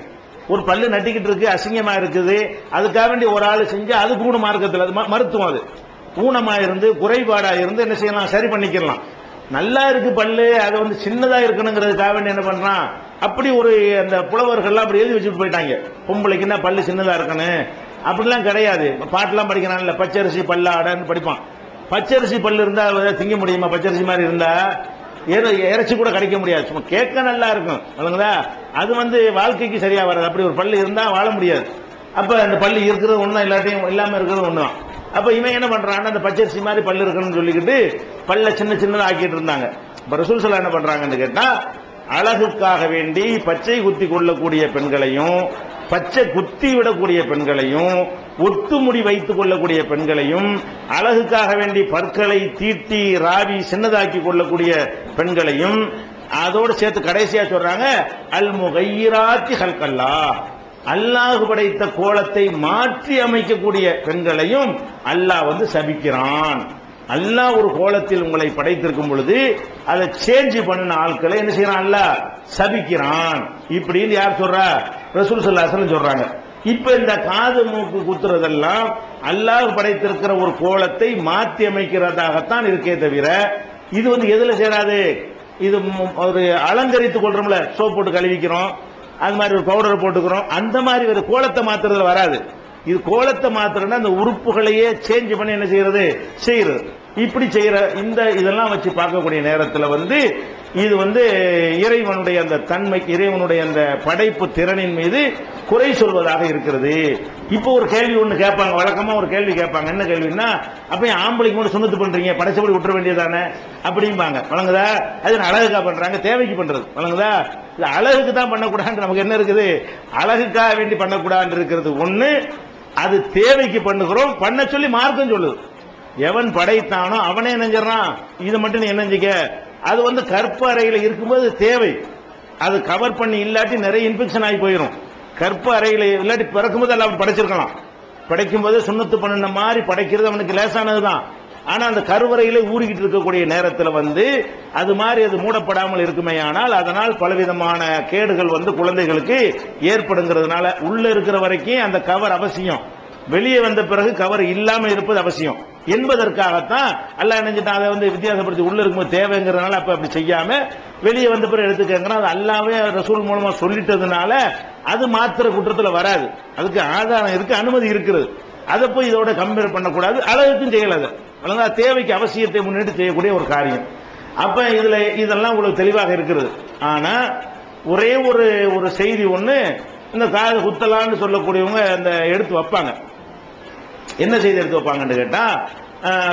ஒரு பல்லு நட்டிக்கிட்டு இருக்கு, அசிங்கமா இருக்குது, அதுக்காக வேண்டி ஒரு ஆள் செஞ்சா அது கூட மார்க்கத்தில் அது மருத்துவம். அது ஊனமா இருந்து குறைபாடா இருந்து என்ன செய்யலாம், சரி பண்ணிக்கலாம். நல்லா இருக்கு பல்லு, அது சின்னதா இருக்கணுங்கிறதுக்காக வேண்டி என்ன பண்றான், அப்படி ஒரு அந்த புலவர்கள்லாம் அப்படி எழுதி வச்சுட்டு போயிட்டாங்க. பொம்பளைக்குன்னா பல்லு சின்னதா இருக்கணும் அப்படிலாம் கிடையாது. பாட்டெல்லாம் படிக்கிறான்ல, பச்சரிசி பல்லாடன்னு படிப்பான். பச்சரிசி பல்லு இருந்தா திங்க முடியுமா? பச்சரிசி மாதிரி இருந்தா இறைச்சி கூட கிடைக்க முடியாது, சும்மா கேட்க நல்லா இருக்கும். அது வாழ்க்கைக்கு சரியா வராது. அப்படி ஒரு பல்லு இருந்தா வாழ முடியாது. அப்ப அந்த பல்லு இருக்கிறது ஒண்ணும் இல்லாட்டியும் இல்லாம இருக்கிறது ஒண்ணுதான். அப்ப இவன் என்ன பண்றான், அந்த பச்சரிசி மாதிரி பல்லு இருக்கணும்னு சொல்லிக்கிட்டு பல்ல சின்ன சின்னதா ஆக்கிட்டு இருந்தாங்க. இப்ப ரசூல் ஸல்லல்லாஹு என்ன பண்றாங்கன்னு கேட்டா, அழகுக்காக வேண்டி பச்சை குத்தி கொள்ளக்கூடிய பெண்களையும், பச்சை குத்தி விடக்கூடிய பெண்களையும், ஒட்டுமுடி வைத்துக் கொள்ளக்கூடிய பெண்களையும், அழகுக்காக வேண்டி பற்களை தீட்டி ராவி சின்னதாக்கி கொள்ளக்கூடிய பெண்களையும், அதோடு சேர்த்து கடைசியா சொல்றாங்க அல் முகையிராத்தி ஹல்கல்லா, அல்லாஹ் படைத்த கோலத்தை மாற்றி அமைக்கக்கூடிய பெண்களையும் அல்லாஹ் சபிக்கிறான். அல்லாஹ் ஒரு கோலத்தில் உங்களை படைத்திருக்கும் பொழுது அதை சேஞ்ச் பண்ணின ஆட்களை என்ன செய்யறான், அல்லாஹ் சபிக்கிறான். இப்படின்னு யார் சொல்றா? ரசூல் ஸல்லல்லாஹு அலைஹி வஸல்லம் சொல்றாங்க. இப்ப இந்த காது மூக்கு குத்துறதெல்லாம் அல்லாஹ் படைத்திருக்கிற ஒரு கோலத்தை மாற்றி அமைக்கிறதாகத்தான் இருக்கே தவிர இது எதுல சேராது. இது ஒரு அலங்கரித்துக் கொள்றோம்ல, சோப் போட்டு கழுவிக்கிறோம், அது மாதிரி ஒரு பவுடரை போட்டுக்கிறோம், அந்த மாதிரி ஒரு கோலத்தை மாத்துறதுல வராது. இது கோலத்தை மாத்திரம்னா அந்த உறுப்புகளையே சேஞ்ச் பண்ணி என்ன செய்யறது, செய்யறது. இப்படி செய்யற இந்த இதெல்லாம் வச்சு பார்க்கக்கூடிய நேரத்தில் இது இறைவனுடைய அந்த தன்மை, இறைவனுடைய அந்த படைப்பு திறனின் மீது குறை சொல்வதாக இருக்கிறது. இப்போ ஒரு கேள்வி ஒண்ணு கேட்பாங்க, வழக்கமா ஒரு கேள்வி கேட்பாங்க. என்ன கேள்வின்னா, அப்ப ஆம்பளைக்கு மட்டும் சுண்ணத்து பண்றீங்க, படைச்சபடி விட்டுற வேண்டியதானே அப்படிம்பாங்க. வழங்குதா? அது அழகுக்கா பண்றாங்க, தேவைக்கு பண்றது. வழங்குதா? அழகுக்கு தான் பண்ணக்கூடாது, நமக்கு என்ன இருக்குது, அழகுக்காக வேண்டி பண்ணக்கூடாது இருக்கிறது ஒண்ணு. அது தேவைக்கு பண்ணுகிறோம், பண்ண சொல்லி மார்க்கம் சொல்லுது. எவன் படைத்தானோ அவனே நினைஞ்சான், இது மட்டும் நீ என்னஞ்சிக்க. அது வந்து கற்ப அறையில் இருக்கும்போது தேவை, அது கவர் பண்ணி இல்லாட்டி நிறைய இன்ஃபெக்ஷன் ஆகி போயிடும். கற்ப அறையில் இல்லாட்டி பிறக்கும்போது எல்லாம் படைச்சிருக்கலாம், படைக்கும் போது சுண்ணத்து பண்ணின மாதிரி படைக்கிறது அவனுக்கு லேசானதுதான். ஆனா அந்த கருவறையில ஊறிக்கிட்டு இருக்கக்கூடிய நேரத்தில் வந்து அது மாதிரி அது மூடப்படாமல் இருக்குமே, ஆனால் அதனால் பலவிதமான கேடுகள் வந்து குழந்தைகளுக்கு ஏற்படுங்கிறதுனால உள்ள இருக்கிற வரைக்கும் அந்த கவர் அவசியம், வெளியே வந்த பிறகு கவர் இல்லாம இருப்பது அவசியம் என்பதற்காகத்தான் அல்லாஹ் நினைச்சிட்டான். அதை வந்து வித்தியாசப்படுத்தி உள்ள இருக்கும்போது தேவைங்கிறதுனால அப்ப அப்படி செய்யாம வெளியே வந்த பிறகு எடுத்துக்கங்கன்னா அது அல்லாவே ரசூல் மூலமா சொல்லிட்டதுனால அது மாத்திர குற்றத்தில் வராது. அதுக்கு ஆதாரம் இருக்கு, அனுமதி இருக்கிறது. அதை போய் இதோட கம்பேர் பண்ணக்கூடாது, அழகுக்கும் செய்யலாது. அழகா தேவைக்கு அவசியத்தை முன்னிட்டு செய்யக்கூடிய ஒரு காரியம். அப்ப இதுல இதெல்லாம் உங்களுக்கு தெளிவாக இருக்கிறது. ஆனா ஒரே ஒரு செய்தி ஒண்ணு இந்த காது குத்தலான்னு சொல்லக்கூடியவங்க இந்த எடுத்து வைப்பாங்க. என்ன செய்தி எடுத்து வைப்பாங்கன்னு கேட்டா,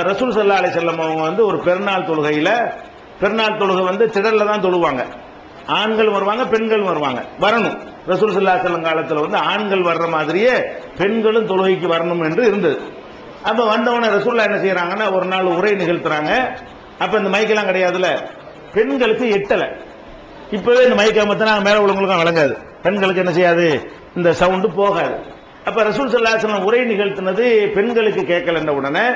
ரசூல் ஸல்லல்லாஹு அலைஹி வஸல்லம் அவங்க வந்து ஒரு பெருநாள் தொழுகை வந்து திடல்ல தான் தொழுவாங்க. ஆண்கள் வருவாங்க, பெண்கள் வருவாங்க, வரணும். ரசூல் ஸல்லல்லாஹு அலைஹி வஸல்லம் காலத்துல வந்து ஆண்கள் வர்ற மாதிரியே பெண்களும் தொழுகைக்கு வரணும் என்று இருந்தது. அப்ப வந்தவன ரசூலுல்லாஹ் என்ன செய்யறாங்கன்னா ஒரு நாள் உரை நிகழ்த்துறாங்க. அப்ப இந்த மைக்கெல்லாம் கிடையாதுல, பெண்களுக்கு எட்டல. இப்பவே இந்த மைக் அமர்த்தினா மேல உள்ளவங்களுக்கும் வழங்காது, பெண்களுக்கு என்ன செய்யாது, இந்த சவுண்டு போகாது. அப்ப ரசூல் ஸல்லல்லாஹு அலைஹி வஸல்லம் உரை நிகழ்த்தினது பெண்களுக்கு கேட்கலன்ற உடனே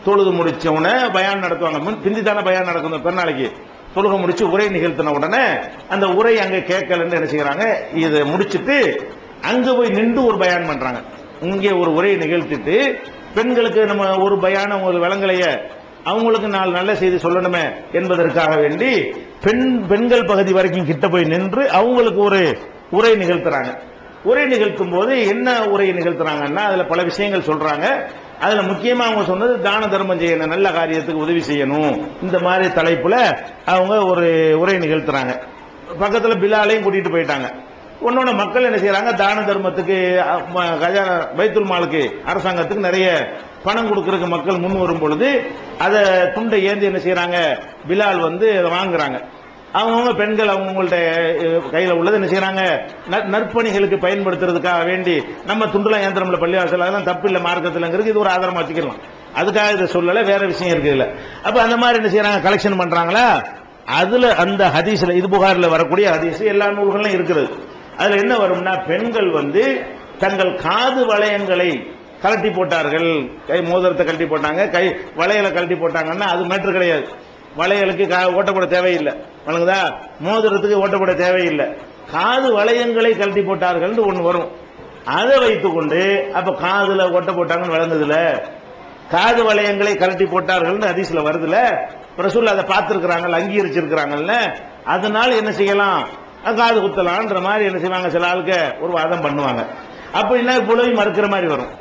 தொழுது முடிச்ச உடனே பயான் நடத்துவாங்க. பிந்தி தானே பயான் நடக்கும் பெருநாளைக்கு. தொழுகை முடிச்சு உரை நிகழ்த்தின உடனே அந்த உரை அங்க கேட்கலன்னு என்ன செய்யறாங்க, இதை முடிச்சுட்டு அங்க போய் நின்று ஒரு பயான் பண்றாங்க. இங்கே ஒரு உரையை நிகழ்த்திட்டு பெண்களுக்கு நம்ம ஒரு பயானம் ஒரு விளங்கலைய, அவங்களுக்கு நாலு நல்ல செய்தி சொல்லணுமே என்பதற்காக வேண்டி பெண்கள் பகுதி வரைக்கும் கிட்ட போய் நின்று அவங்களுக்கு ஒரு உரை நிகழ்த்துறாங்க. உரை நிகழ்த்தும் போது என்ன உரை நிகழ்த்துறாங்கன்னா அதுல பல விஷயங்கள் சொல்றாங்க. அதுல முக்கியமா அவங்க சொன்னது தான தர்மம் செய்யணும், நல்ல காரியத்துக்கு உதவி செய்யணும், இந்த மாதிரி தலைப்புல அவங்க ஒரு உரை நிகழ்த்துறாங்க. பக்கத்துல பிலாலையும் கூட்டிட்டு போயிட்டாங்க. உன்னோட மக்கள் என்ன செய்யறாங்க, தான தர்மத்துக்கு பைத்துல் மாலுக்கு அரசாங்கத்துக்கு நிறைய பணம் கொடுக்கறதுக்கு மக்கள் முன் வரும் பொழுது அதை துண்டை ஏந்தி என்ன செய்யறாங்க, பிலால் வந்து அதை வாங்குறாங்க. அவங்கவுங்க பெண்கள் அவங்கள்ட்ட கையில உள்ளது என்ன செய்யறாங்க, நற்பணிகளுக்கு பயன்படுத்துறதுக்காக வேண்டி நம்ம துண்டுலாம் ஏந்திரம்ல பள்ளிவாசல், அதெல்லாம் தப்பு இல்லை மார்க்கத்துலங்கிறது இது ஒரு ஆதாரமா வச்சுக்கலாம். அதுக்காக இதை சொல்லல, வேற விஷயம் இருக்கு இல்ல. அப்ப அந்த மாதிரி என்ன செய்யறாங்க, கலெக்ஷன் பண்றாங்களா. அதுல அந்த ஹதீஸ்ல, இது புகார்ல வரக்கூடிய ஹதீஸ் எல்லா நூல்களும் இருக்கிறது. அதுல என்ன வரும்னா, பெண்கள் வந்து தங்கள் காது வளையங்களை கழட்டி போட்டார்கள், கை மோதிரத்தை கழட்டி போட்டாங்க, கை வளையலை கழட்டி போட்டாங்கன்னா அது மேட்ரு கிடையாது. வளையலுக்கு ஓட்டப்பட தேவையில்லை, வழங்குதா, மோதிரத்துக்கு ஓட்டப்பட தேவையில்லை. காது வளையங்களை கழட்டி போட்டார்கள் ஒன்று வரும். அதை வைத்துக்கொண்டு அப்ப காதுல ஓட்ட போட்டாங்கன்னு வழங்குதுல, காது வளையங்களை கழட்டி போட்டார்கள் ஹதீஸ்ல வருதுல, ரசூல் அதை பார்த்திருக்கிறாங்க, அங்கீகரிச்சிருக்கிறாங்கல்ல. அதனால என்ன செய்யலாம், காது குத்தலான்ற மாதிரி என்ன செய்வாங்க, சில ஆளுக்கு ஒரு வாதம் பண்ணுவாங்க. அப்படின்னா புலவி மறுக்கிற மாதிரி வரும்.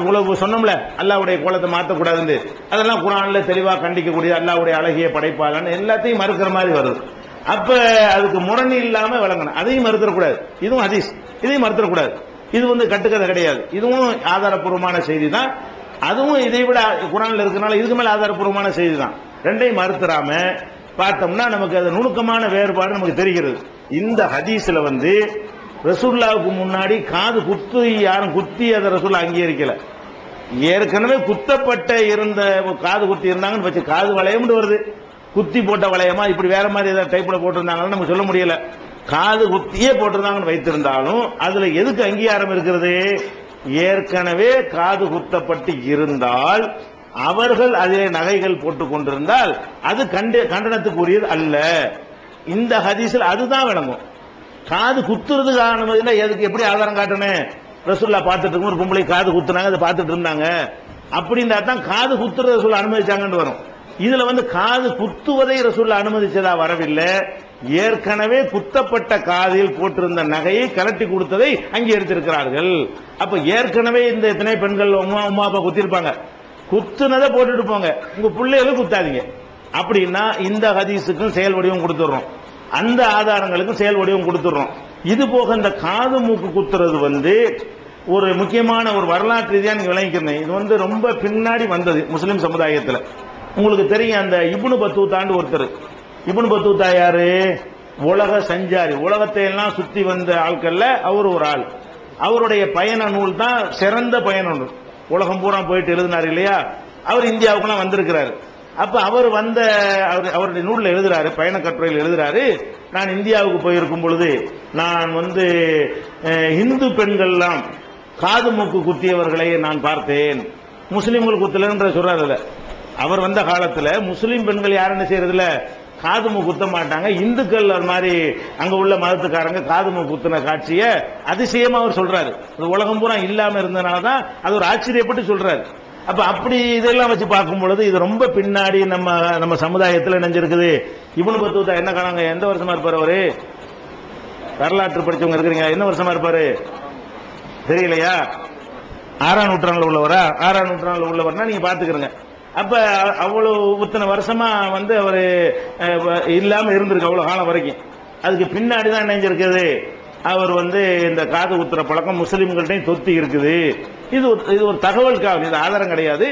உலகு சொன்னோம்ல, அல்லாவுடைய கோலத்தை மாற்றக்கூடாதுன்னு, அதெல்லாம் குர்ஆன்ல தெளிவா கண்டிக்கக்கூடிய அல்லாவுடைய அழகிய படைப்பாளன் எல்லாத்தையும் மறுக்கிற மாதிரி வருது. அப்ப அதுக்கு முரணி இல்லாம விளங்கணும், அதையும் மறுத்தரக்கூடாது. இதுவும் ஹதீஸ், இதையும் மறுத்தரக்கூடாது. இது வந்து கட்டுக்கதை கிடையாது, இதுவும் ஆதாரப்பூர்வமான செய்தி தான். அதுவும் இதை விட குர்ஆன்ல இருக்கனால இதுக்கு மேல ஆதாரப்பூர்வமான செய்தி தான். ரெண்டையும் மறுத்துறாம பார்த்தோம்னா நமக்கு அது நுணுக்கமான வேறுபாடு நமக்கு தெரிகிறது. இந்த ஹதீஸ்ல வந்து ரசூலுல்லாஹ்வுக்கு முன்னாடி காது குத்து யாரும் குத்தி அதை ரசூலுல்லாஹ் அங்கீகரிக்கல. ஏற்கனவே குத்தப்பட்ட இருந்த காது குத்தி இருந்தாங்கன்னு வச்சு, காது வளையம் வருது, குத்தி போட்ட வளையமா இப்படி வேற மாதிரி ஏதாவது டைப்ல போட்டிருந்தாங்கன்னு நமக்கு சொல்ல முடியல. காது குத்தியே போட்டிருந்தாங்கன்னு வைத்திருந்தாலும் அதுல எதுக்கு அங்கீகாரம் இருக்கிறது, ஏற்கனவே காது குத்தப்பட்டு இருந்தால் அவர்கள் அதிலே நகைகள் போட்டுக் கொண்டிருந்தால் அது கண்டனத்துக்குரியது அல்ல. இந்த ஹதீஸில் அதுதான் விளங்கும். காது குத்துறதுக்கு அனுமதி எதுக்கு, எப்படி ஆதாரம் காட்டணும், ரசூலுல்லாஹ் பார்த்துட்டு இருக்கும் ஒரு பொம்பளை காது குத்துனாங்க, அதை பார்த்துட்டு இருந்தாங்க அப்படின்னா தான் காது குத்துறது ரசூலுல்லாஹ் அனுமதிச்சாங்கன்னு வரும். இதுல வந்து காது குத்துவதை ரசூலுல்லாஹ் அனுமதிச்சதா வரவில்லை, ஏற்கனவே குத்தப்பட்ட காதில் போட்டிருந்த நகையை கலட்டி கொடுத்ததை அங்கீகரித்திருக்கிறார்கள். அப்ப ஏற்கனவே இந்த எத்தனை பெண்கள் அம்மா அப்பா குத்திருப்பாங்க, குத்துனதை போட்டுட்டு போங்க, உங்க பிள்ளைகளும் குத்தாதீங்க அப்படின்னா இந்த ஹதீஸுக்கும் செயல் வடிவம் கொடுத்துடுறோம், அந்த ஆதாரங்களுக்கும் செயல் வடிவம் கொடுத்துடுறோம். இது போக இந்த காது மூக்கு குத்துறது வந்து ஒரு முக்கியமான ஒரு வரலாற்று ரீதியா நீங்க விளங்கிக்கிறேன். இது வந்து ரொம்ப பின்னாடி வந்தது முஸ்லிம் சமுதாயத்தில். உங்களுக்கு தெரியும், அந்த இப்னு பத்தூத்தாண்டு ஒருத்தர். இப்னு பத்தூத்தா யாரு, உலக சஞ்சாரி, உலகத்தை எல்லாம் சுத்தி வந்த ஆட்கள்ல அவர் ஒரு ஆள். அவருடைய பயண நூல் தான் சிறந்த பயண நூல். உலகம் பூரா போயிட்டு எழுதினார் இல்லையா, அவர் இந்தியாவுக்குலாம் வந்திருக்கிறாரு. அப்ப அவர் அவருடைய நூல்ல எழுதுறாரு, பயண கட்டுரையில் எழுதுறாரு, நான் இந்தியாவுக்கு போயிருக்கும் பொழுது நான் இந்து பெண்கள்லாம் காது மூக்கு குத்தியவர்களை நான் பார்த்தேன். முஸ்லிம்கள் குத்தலன்ற சொல்றாரு. அவர் வந்த காலத்துல முஸ்லிம் பெண்கள் யாரும் என்ன செய்யறதுல காது மூக்கு குத்த மாட்டாங்க. இந்துக்கள் அது மாதிரி அங்க உள்ள மதத்துக்காரங்க காது மூக்கு குத்தின காட்சிய அதிசயமா அவர் சொல்றாரு. உலகம் பூரா இல்லாம இருந்ததுனாலதான் அது ஒரு ஆச்சரியப்பட்டு சொல்றாரு. அப்ப அப்படி இதெல்லாம் வச்சு பார்க்கும் பொழுது இது ரொம்ப பின்னாடி நம்ம சமுதாயத்தில் நினைஞ்சிருக்குது. இப்னு பத்தூதா என்ன காணாங்க, எந்த வருஷமா இருப்பாரு அவரு? வரலாற்று படிச்சவங்க இருக்கிறீங்க, என்ன வருஷமா இருப்பாரு தெரியலையா? 6ஆம் நூற்றாண்டுல உள்ளவரா? 6ஆம் நூற்றாண்டுல உள்ளவர்னா நீங்க பாத்துக்கிறீங்க. அப்ப அவ்வளவு இத்தனை வருஷமா அவரு இல்லாம இருந்திருக்கு அவ்வளவு காலம் வரைக்கும். அதுக்கு பின்னாடி தான் நினைஞ்சிருக்குது அவர் இந்த காது குத்துற பழக்கம் முஸ்லிம்கள்ட்டையும் தொத்தி இருக்குது. இது ஒரு தகவல் காவல், இது ஆதாரம் கிடையாது.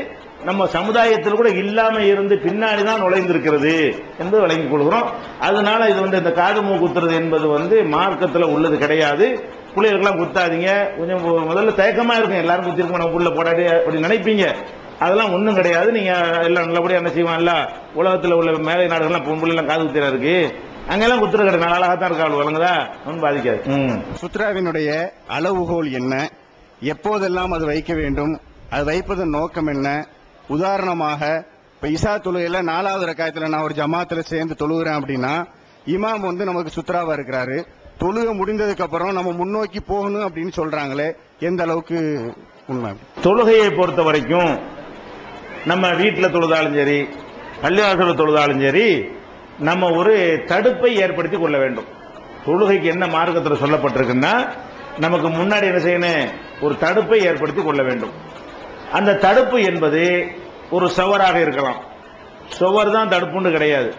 நம்ம சமுதாயத்தில் கூட இல்லாம இருந்து பின்னாடி தான் நுழைந்திருக்கிறது என்று விளங்கிக் கொள்கிறோம். அதனால இது இந்த காது மூக்கு குத்துறது என்பது மார்க்கத்தில் உள்ளது கிடையாது. பிள்ளைகளுக்கெல்லாம் குத்தாதீங்க. கொஞ்சம் முதல்ல தயக்கமா இருக்கும், எல்லாரும் குத்திருக்கோம் நம்ம புள்ள போடாடி அப்படி நினைப்பீங்க. அதெல்லாம் ஒன்றும் கிடையாது. நீங்க எல்லாம் நல்லபடியா என்ன செய்வான்ல, உலகத்தில் உள்ள மேலை நாடுகள்லாம் பொம்புலாம் காது குத்திரா இருக்கு, அங்கெல்லாம் குத்துற கடை நல்ல அழகாத்தான் இருக்கா, வழங்குதா, ஒன்றும் பாதிக்காது. சுத்ராவினுடைய அளவுகோல் என்ன, எப்போதெல்லாம் அது வைக்க வேண்டும், அது வைப்பதன் நோக்கம் என்ன? உதாரணமாக இப்ப இசா தொழுகையில 4வது ரக்காயத்துல நான் ஒரு ஜமாத்துல சேர்ந்து தொழுகிறேன் அப்படின்னா இமாம் நமக்கு சுத்ராவா இருக்கிறாரு. தொழுகை முடிந்ததுக்கு அப்புறம் நம்ம முன்னோக்கி போகணும் அப்படின்னு சொல்றாங்களே, எந்த அளவுக்கு உண்மை? தொழுகையை பொறுத்த வரைக்கும் நம்ம வீட்டில் தொழுதாலும் சரி, பள்ளிவாசல் தொழுதாலும் சரி, நம்ம ஒரு தடுப்பை ஏற்படுத்தி கொள்ள வேண்டும். தொழுகைக்கு என்ன மார்க்கத்தில் சொல்லப்பட்டிருக்குன்னா, நமக்கு முன்னாடி என்ன செய்யணும், ஒரு தடுப்பை ஏற்படுத்தி கொள்ள வேண்டும். அந்த தடுப்பு என்பது ஒரு சுவராக இருக்கலாம். சுவர் தான் தடுப்புன்னு கிடையாது,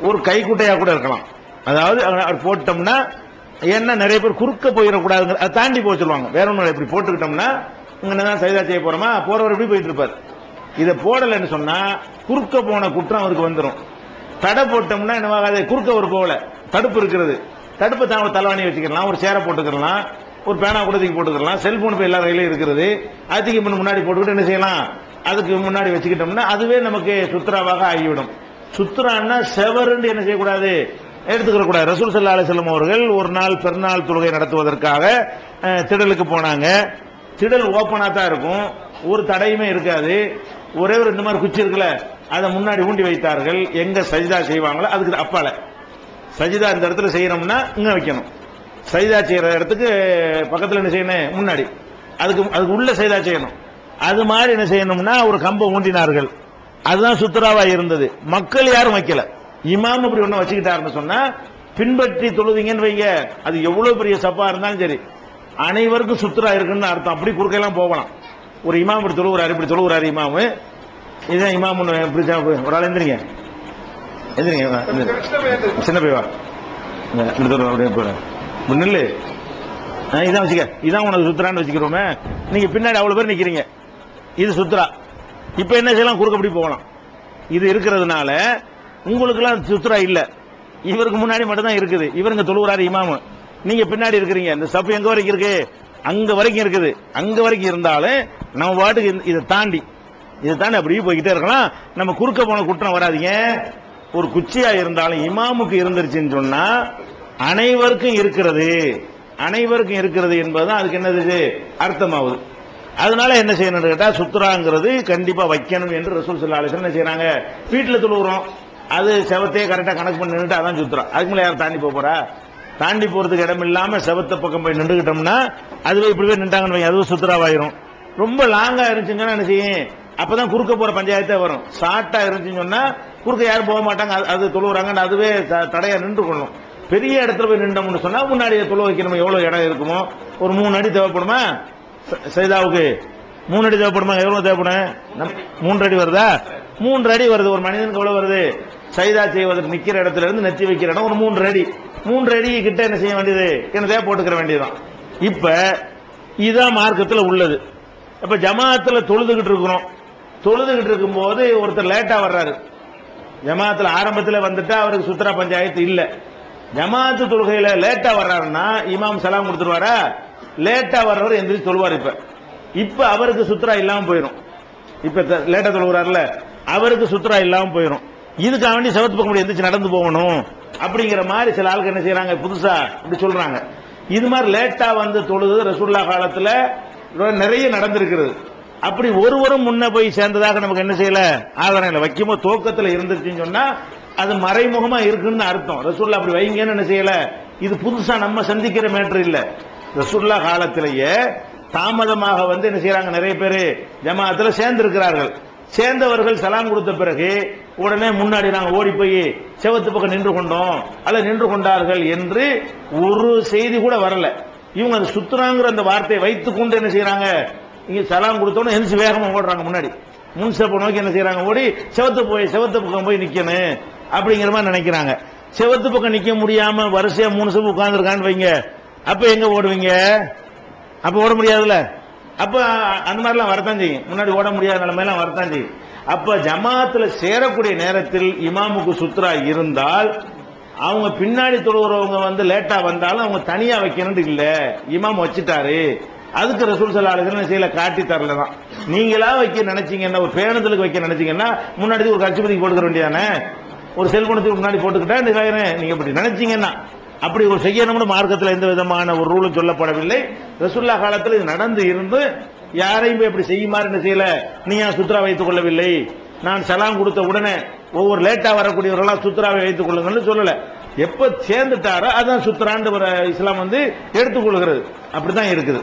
ஒரு கைக்குட்டையா கூட இருக்கலாம். அதாவது போட்டோம்னா என்ன, நிறைய பேர் குறுக்க போயிடக்கூடாது, அதை தாண்டி போக சொல்லுவாங்க. வேற ஒன்றும் இப்படி போட்டுக்கிட்டோம்னா இங்கதான் சைதா செய்ய போறோமா, போறவர் எப்படி போயிட்டு இருப்பார். இதை போடலன்னு சொன்னா குறுக்க போன குற்றம் அவருக்கு வந்துடும். தடை போட்டோம்னா என்னவாகாது, குறுக்க ஒரு போகல, தடுப்பு இருக்கிறது. தடுப்பை தான் தலைவாணி வச்சுக்கலாம், ஒரு சேரை போட்டுக்கலாம், ஒரு பேனா கூட தூக்கி போட்டுக்கலாம், செல்போன் எல்லா கையிலும் இருக்கிறது, அதுக்கு முன்னாடி போட்டுக்கிட்டு என்ன செய்யலாம், அதுக்கு முன்னாடி வச்சுக்கிட்டோம்னா அதுவே நமக்கு சுத்ராவாக ஆகிவிடும். சுத்ரான்னா செவருன்னு என்ன செய்யக்கூடாது, எடுத்துக்கிற கூடாது. ரசூல் ஸல்லல்லாஹு அலைஹி வஸல்லம் அவர்கள் ஒரு நாள் பெருநாள் தொழுகை நடத்துவதற்காக திடலுக்கு போனாங்க. திடல் ஓப்பனா தான் இருக்கும், ஒரு தடையுமே இருக்காது. ஒரே ஒரு இந்த மாதிரி குச்சி இருக்குல்ல, அதை முன்னாடி ஊண்டி வைத்தார்கள். எங்க சஜிதா செய்வாங்களோ அதுக்கு அப்பால சஜிதா இந்த இடத்துல செய்யணும்னா இங்க வைக்கணும், சஜிதா செய்யற இடத்துக்கு பக்கத்தில் என்ன செய்யணும், முன்னாடி அதுக்கு உள்ள சஜிதா செய்யணும். அது மாதிரி என்ன செய்யணும்னா ஒரு கம்பை ஊண்டினார்கள். அதுதான் சுத்ராவா இருந்தது. மக்கள் யாரும் வைக்கல. இமாம் இப்படி ஒண்ணு வச்சுக்கிட்டாருன்னு சொன்னா பின்பற்றி தொழுவீங்கன்னு வைங்க, அது எவ்வளவு பெரிய சப்பா இருந்தாலும் சரி அனைவருக்கும் சுத்ரா இருக்குன்னு அர்த்தம். அப்படி குறுக்கெல்லாம் போகலாம். ஒரு இமாம் இப்படி தொழுகிறாரு இமாமு, இதுதான் இமாம் ஒரு ஆள் எந்திரிங்க சின்ன பைவா நெல்லு இதான் வச்சுக்க, இதான் உனக்கு சுத்ரான்னு வச்சுக்கிறோமே. நீங்க பின்னாடி அவ்வளவு பேர் நிக்கிறீங்க, இது சுத்ரா. இப்ப என்ன செய்யலாம், குறுக்கப்படி போகலாம். இது இருக்கிறதுனால உங்களுக்கு எல்லாம் சுத்ரா இல்ல, இவருக்கு முன்னாடி மட்டும் தான் இருக்குது. இவருங்க தொழுகிறாரு இமாமு, நீங்க பின்னாடி இருக்கிறீங்க. இந்த சப்பு எங்க வரைக்கும் இருக்கு, அங்க வரைக்கும் இருக்குது. அங்க வரைக்கும் இருந்தாலும் நம்ம பாட்டுக்கு இதை தாண்டி அப்படியே போய்கிட்டே இருக்கலாம். நம்ம குறுக்க போன குற்றம் வராதிங்க. ஒரு குச்சியா இருந்தாலும் இமாமுக்கு இருந்துருச்சுன்னு சொன்னா அனைவருக்கும் இருக்கிறது என்பதுதான் அதுக்கு என்னது அர்த்தமாகுது. அதனால என்ன செய்யணும் கேட்டா, சுத்ராங்கிறது கண்டிப்பா வைக்கணும் என்று ரசூல் ஸல்லல்லாஹு அலைஹி வஸல்லம் என்ன செய்யறாங்க, வீட்டுல தொழுகிறோம், அது செவத்தையே கரெக்டா கணக்கு பண்ணி நின்றுட்டு அதான் சுத்ரா. அதுக்கு மேல யாரும் தாண்டி போறா? தாண்டி போறதுக்கு இடம் இல்லாம செவத்த பக்கம் போய் நின்றுகிட்டோம்னா அதுவே இப்படிவே நின்றாங்கன்னு அதுவே சுத்ராவாயிரும். ரொம்ப லாங்கா இருந்துச்சுன்னா என்ன செய்யும், அப்பதான் குறுக்க போற பஞ்சாயத்தே வரும். ஷார்ட்டா இருந்துச்சுன்னு சொன்னா குறுக்க யாரும் போக மாட்டாங்க, அது தொழுகிறாங்க, அதுவே தடையா நின்று கொள்ளும். பெரிய இடத்துல போய் நின்றோம்னு சொன்னா முன்னாடி தொழு வைக்கணும். எவ்வளவு இடம் இருக்குமோ, ஒரு 3 அடி தேவைப்படுமா சைதாவுக்கு? 3 அடி தேவைப்படுமா? எவ்வளவு தேவைப்படும்? 3 அடி வருதா? 3 அடி வருது. ஒரு மனிதனுக்கு எவ்வளவு வருது? சைதா செய்வதற்கு நிக்கிற இடத்துல இருந்து நெத்தி வைக்கிற இடம் ஒரு 3 அடி. 3 அடி கிட்ட என்ன செய்ய வேண்டியது, என்னதையா போட்டுக்கிற வேண்டியதுதான். இப்ப இதுதான் மார்க்கத்தில் உள்ளது. இப்ப ஜமாத்துல தொழுதுகிட்டு இருக்கிறோம், தொழுதுகிட்டு இருக்கும் போது ஒருத்தர் லேட்டா வர்றாரு. ஜமாத்துல ஆரம்பத்தில் வந்துட்டா அவருக்கு சுத்ரா பஞ்சாயத்து இல்ல. ஜமாத்து தொழுகையில லேட்டா வர்றாருன்னா இமாம் சலாம் கொடுத்துருவாரா? லேட்டா வர்றவர் எந்திரிச்சு தொழுவார். இப்ப அவருக்கு சுத்ரா இல்லாம போயிடும். இப்ப லேட்டா தொழுகிறார்ல, அவருக்கு சுத்ரா இல்லாம போயிடும். இதுக்காக வேண்டி செவத்து பக்கம் எந்திரிச்சு நடந்து போகணும் அப்படிங்கிற மாதிரி சில ஆளுக்கு என்ன செய்யறாங்க, புதுசா இப்படி சொல்றாங்க. இது மாதிரி லேட்டா வந்து தொழுது ரசூலுல்லாஹ் காலத்துல நிறைய நடந்திருக்கிறது. அப்படி ஒருவரும் முன்ன போய் சேர்ந்ததாக நமக்கு என்ன செய்யல, ஆதாரம் இல்லை. வைக்கும்போது துவக்கத்தில் இருந்துச்சுன்னு சொன்னா அது மறைமுகமா இருக்குன்னு அர்த்தம். ரசூலுல்லாஹ் அப்படி வைங்கன்னு என்ன செய்யல, இது புதுசா நம்ம சந்திக்கிற மேட்டர் இல்ல. ரசூலுல்லாஹ் காலத்திலேயே தாமதமாக வந்து என்ன செய்யறாங்க, நிறைய பேர் ஜமாத்துல சேர்ந்து இருக்கிறார்கள். சேர்ந்தவர்கள் சலாம் கொடுத்த பிறகு உடனே முன்னாடி நாங்க ஓடி போய் செவத்து பக்கம் நின்று கொண்டோம் அல்ல நின்று கொண்டார்கள் என்று ஒரு செய்தி கூட வரல. இவங்க அந்த சுத்துறாங்கிற அந்த வார்த்தையை வைத்துக் கொண்டு என்ன செய்யறாங்க, இங்க சலாம் கொடுத்தோன்னு எந்திரிச்சு வேகமா ஓடுறாங்க. முன்னாடி முன்சப்ப நோக்கி என்ன செய்யறாங்க, ஓடி செவத்து பக்கம் போய் நிக்கணும் அப்படிங்கிற மாதிரி நினைக்கிறாங்க. செவத்து பக்கம் நிக்க முடியாம வரிசையா 3 சப்பு உட்கார்ந்து இருக்கான்னு வைங்க, அப்ப எங்க ஓடுவீங்க? அப்ப ஓட முடியாதுல்ல. அப்ப அந்த மாதிரிலாம் வரத்தான் செய்யும், முன்னாடி ஓட முடியாத நிலைமையெல்லாம் வரத்தான் செய்யும். அப்ப ஜமாத்துல சேரக்கூடிய நேரத்தில் இமாமுக்கு சுத்ரா இருந்தால் அவங்க பின்னாடி தொழுகிறவங்க வந்து லேட்டா வந்தாலும் அவங்க தனியா வைக்கணும் இல்ல, இமாம் வச்சுட்டாரு. அதுக்கு ரசூல் ஸல்லல்லாஹு அலைஹி வஸல்லம் செய்யல, காட்டி தரலதான். நீங்களா வைக்க நினைச்சீங்கன்னா, ஒரு பேணுதலுக்கு வைக்க நினைச்சீங்கன்னா முன்னாடி ஒரு கட்சிபதிக்கு போட்டுக்க வேண்டியதானே, ஒரு செல்போனத்துக்கு முன்னாடி போட்டுக்கிட்டா நீங்க இப்படி நினைச்சீங்கன்னா அப்படி ஒரு செய்யணும்னு மார்க்கத்தில் எந்த விதமான ஒரு ரூலும் சொல்லப்படவில்லை. ரசூலுல்லாஹ் காலத்தில் இது நடந்து இருந்து யாரையும் இப்படி செய்யுமாறு என்ன செய்யல, நீ ஏன் சுத்ரா வைத்துக் கொள்ளவில்லை, நான் சலாம் கொடுத்த உடனே ஒவ்வொரு லேட்டா வரக்கூடியவர்களாம் சுத்ராவை வைத்துக் கொள்ளுங்கன்னு சொல்லல. எப்ப சேர்ந்துட்டாரோ அதான் சுத்ரான்னு இஸ்லாம் வந்து எடுத்துக்கொள்கிறது. அப்படிதான் இருக்குது.